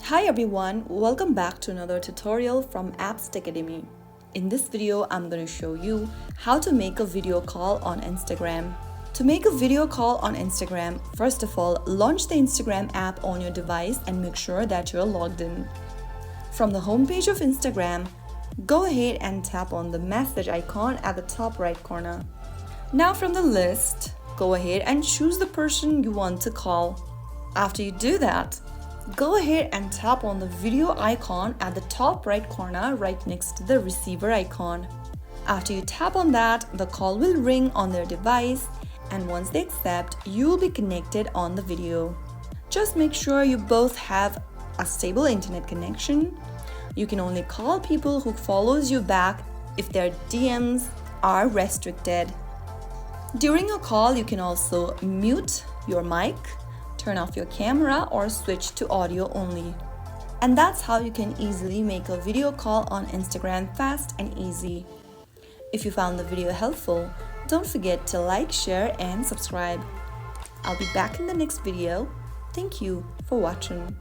Hi everyone, welcome back to another tutorial from Apps Academy. In this video, I'm going to show you how to make a video call on Instagram. To make a video call on Instagram, first of all, launch the Instagram app on your device and make sure that you're logged in. From the homepage of Instagram, go ahead and tap on the message icon at the top right corner. Now from the list, go ahead and choose the person you want to call. After you do that, go ahead and tap on the video icon at the top right corner right next to the receiver icon. After you tap on that, the call will ring on their device, and once they accept, you will be connected on the video. Just make sure you both have a stable internet connection. You can only call people who follows you back if their DMs are restricted. During a call, you can also mute your mic, turn off your camera, or switch to audio only. And that's how you can easily make a video call on Instagram fast and easy. If you found the video helpful, don't forget to like, share, and subscribe. I'll be back in the next video. Thank you for watching.